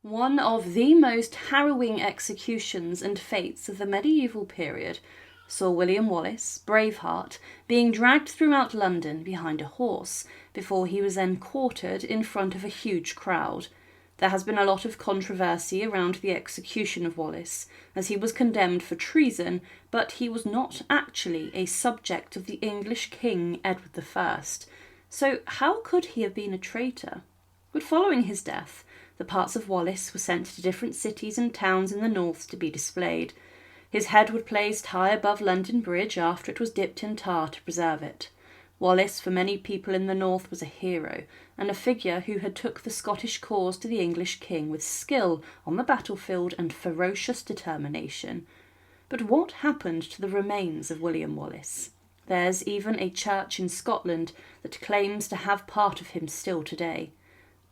One of the most harrowing executions and fates of the medieval period saw William Wallace Braveheart being dragged throughout London behind a horse before he was then quartered in front of a huge crowd. There has been a lot of controversy around the execution of Wallace, as he was condemned for treason, but he was not actually a subject of the English King Edward I. So how could he have been a traitor? But following his death, the parts of Wallace were sent to different cities and towns in the north to be displayed. His head was placed high above London Bridge after it was dipped in tar to preserve it. Wallace, for many people in the north, was a hero, and a figure who had took the Scottish cause to the English king with skill on the battlefield and ferocious determination. But what happened to the remains of William Wallace? There's even a church in Scotland that claims to have part of him still today.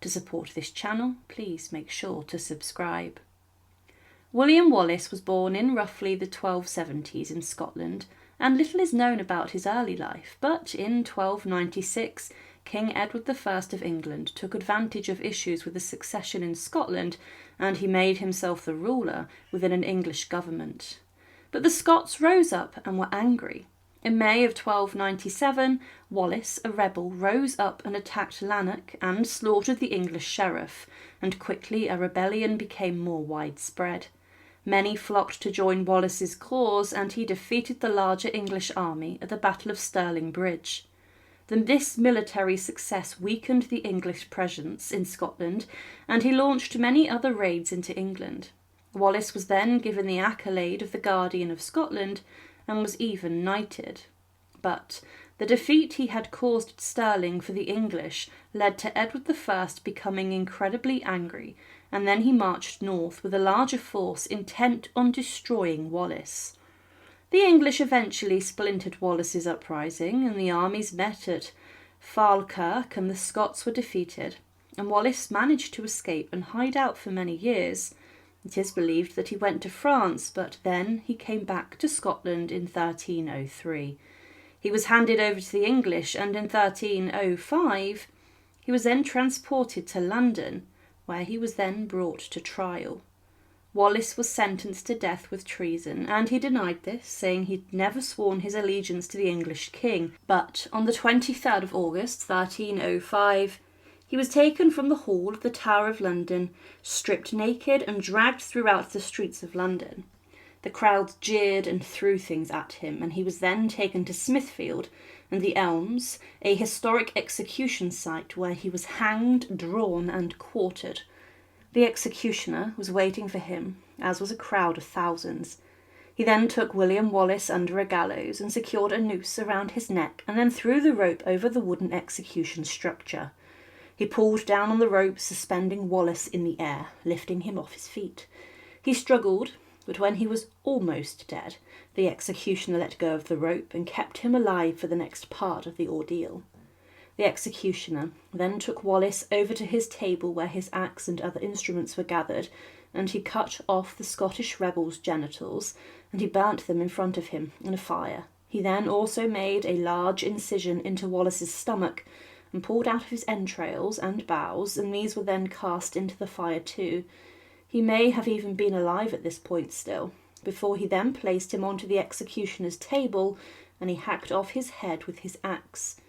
To support this channel, please make sure to subscribe. William Wallace was born in roughly the 1270s in Scotland, and little is known about his early life, but in 1296 King Edward I of England took advantage of issues with the succession in Scotland, and he made himself the ruler within an English government. But the Scots rose up and were angry. In May of 1297, Wallace, a rebel, rose up and attacked Lanark and slaughtered the English sheriff, and quickly a rebellion became more widespread. Many flocked to join Wallace's cause, and he defeated the larger English army at the Battle of Stirling Bridge. This military success weakened the English presence in Scotland, and he launched many other raids into England. Wallace was then given the accolade of the Guardian of Scotland, and was even knighted. But the defeat he had caused at Stirling for the English led to Edward I becoming incredibly angry, and then he marched north with a larger force intent on destroying Wallace. The English eventually splintered Wallace's uprising, and the armies met at Falkirk, and the Scots were defeated, and Wallace managed to escape and hide out for many years. It is believed that he went to France, but then he came back to Scotland in 1303. He was handed over to the English, and in 1305 he was then transported to London, where he was then brought to trial. Wallace was sentenced to death with treason, and he denied this, saying he'd never sworn his allegiance to the English king. But on the 23rd of August 1305, he was taken from the hall of the Tower of London, stripped naked and dragged throughout the streets of London. The crowds jeered and threw things at him, and he was then taken to Smithfield and the Elms, a historic execution site where he was hanged, drawn and quartered. The executioner was waiting for him, as was a crowd of thousands. He then took William Wallace under a gallows and secured a noose around his neck, and then threw the rope over the wooden execution structure. He pulled down on the rope, suspending Wallace in the air, lifting him off his feet. He struggled, but when he was almost dead, the executioner let go of the rope and kept him alive for the next part of the ordeal. The executioner then took Wallace over to his table where his axe and other instruments were gathered, and he cut off the Scottish rebels' genitals, and he burnt them in front of him in a fire. He then also made a large incision into Wallace's stomach, and pulled out of his entrails and bowels, and these were then cast into the fire too. He may have even been alive at this point still, before he then placed him onto the executioner's table, and he hacked off his head with his axe.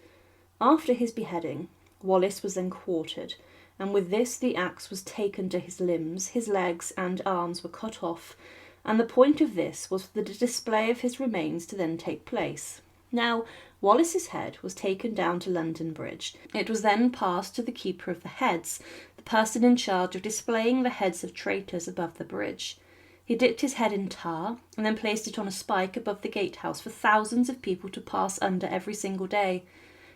After his beheading, Wallace was then quartered, and with this the axe was taken to his limbs, his legs and arms were cut off, and the point of this was for the display of his remains to then take place. Now, Wallace's head was taken down to London Bridge. It was then passed to the Keeper of the Heads, the person in charge of displaying the heads of traitors above the bridge. He dipped his head in tar and then placed it on a spike above the gatehouse for thousands of people to pass under every single day.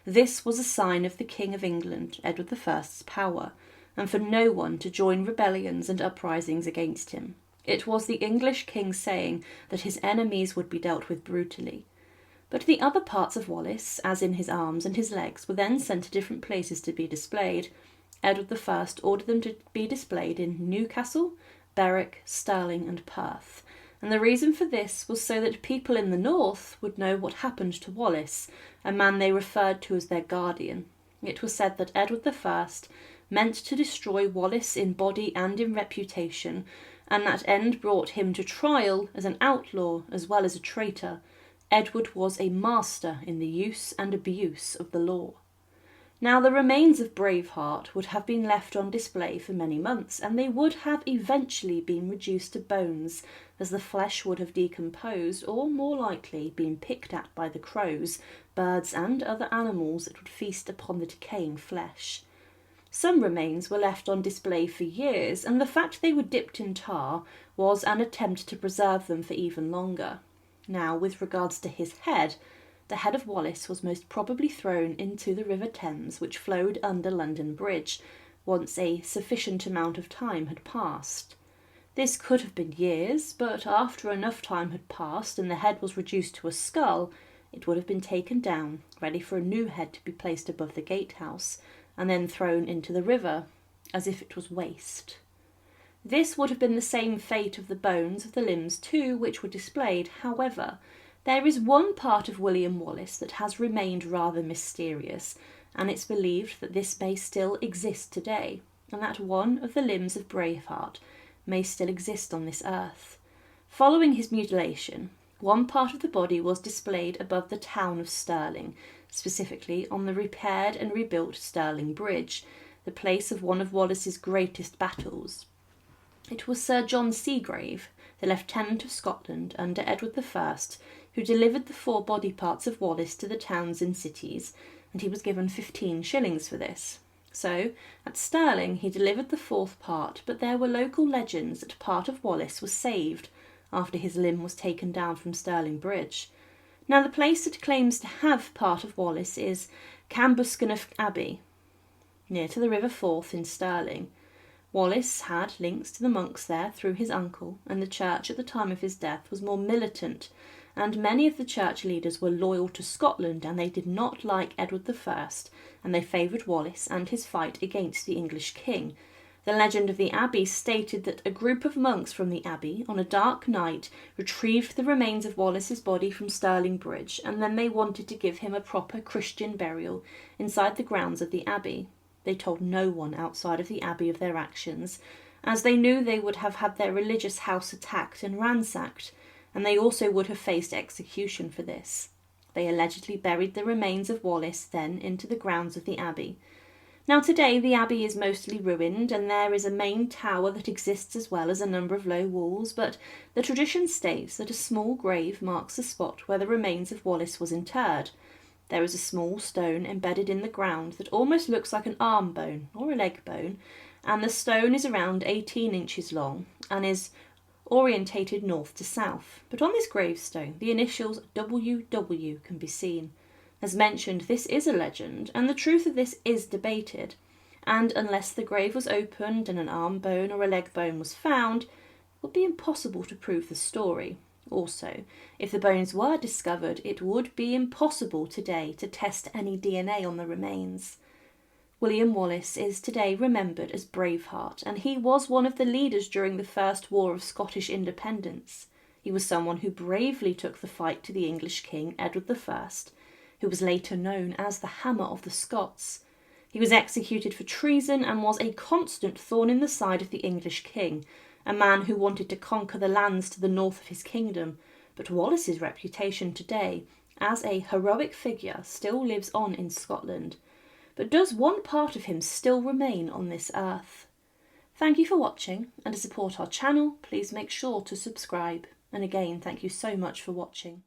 This was a sign of the King of England, Edward I's power, and for no one to join rebellions and uprisings against him. It was the English king saying that his enemies would be dealt with brutally. But the other parts of Wallace, as in his arms and his legs, were then sent to different places to be displayed. Edward I ordered them to be displayed in Newcastle, Berwick, Stirling and Perth, and the reason for this was so that people in the north would know what happened to Wallace, a man they referred to as their guardian. It was said that Edward I meant to destroy Wallace in body and in reputation, and that end brought him to trial as an outlaw as well as a traitor. Edward was a master in the use and abuse of the law. Now, the remains of Braveheart would have been left on display for many months, and they would have eventually been reduced to bones, as the flesh would have decomposed, or more likely been picked at by the crows, birds and other animals that would feast upon the decaying flesh. Some remains were left on display for years, and the fact they were dipped in tar was an attempt to preserve them for even longer. Now, with regards to his head, the head of Wallace was most probably thrown into the River Thames, which flowed under London Bridge, once a sufficient amount of time had passed. This could have been years, but after enough time had passed and the head was reduced to a skull, it would have been taken down, ready for a new head to be placed above the gatehouse, and then thrown into the river, as if it was waste. This would have been the same fate of the bones of the limbs too, which were displayed. However, there is one part of William Wallace that has remained rather mysterious, and it's believed that this may still exist today, and that one of the limbs of Braveheart may still exist on this earth. Following his mutilation, one part of the body was displayed above the town of Stirling, specifically on the repaired and rebuilt Stirling Bridge, the place of one of Wallace's greatest battles. It was Sir John Seagrave, the Lieutenant of Scotland under Edward I, who delivered the 4 body parts of Wallace to the towns and cities, and he was given 15 shillings for this. So, at Stirling he delivered the 4th part, but there were local legends that part of Wallace was saved after his limb was taken down from Stirling Bridge. Now, the place that claims to have part of Wallace is Cambuscaniff Abbey, near to the River Forth in Stirling. Wallace had links to the monks there through his uncle, and the church at the time of his death was more militant, and many of the church leaders were loyal to Scotland, and they did not like Edward I, and they favoured Wallace and his fight against the English king. The legend of the abbey stated that a group of monks from the abbey, on a dark night, retrieved the remains of Wallace's body from Stirling Bridge, and then they wanted to give him a proper Christian burial inside the grounds of the abbey. They told no one outside of the abbey of their actions, as they knew they would have had their religious house attacked and ransacked, and they also would have faced execution for this. They allegedly buried the remains of Wallace then into the grounds of the abbey. Now, today the abbey is mostly ruined, and there is a main tower that exists as well as a number of low walls, but the tradition states that a small grave marks the spot where the remains of Wallace was interred. There is a small stone embedded in the ground that almost looks like an arm bone or a leg bone, and the stone is around 18 inches long and is orientated north to south. But on this gravestone, the initials WW can be seen. As mentioned, this is a legend, and the truth of this is debated, and unless the grave was opened and an arm bone or a leg bone was found, it would be impossible to prove the story. Also, if the bones were discovered, it would be impossible today to test any DNA on the remains. William Wallace is today remembered as Braveheart, and he was one of the leaders during the First War of Scottish Independence. He was someone who bravely took the fight to the English king, Edward I, who was later known as the Hammer of the Scots. He was executed for treason and was a constant thorn in the side of the English king, a man who wanted to conquer the lands to the north of his kingdom. But Wallace's reputation today as a heroic figure still lives on in Scotland. But does one part of him still remain on this earth? Thank you for watching, and to support our channel, please make sure to subscribe. And again, thank you so much for watching.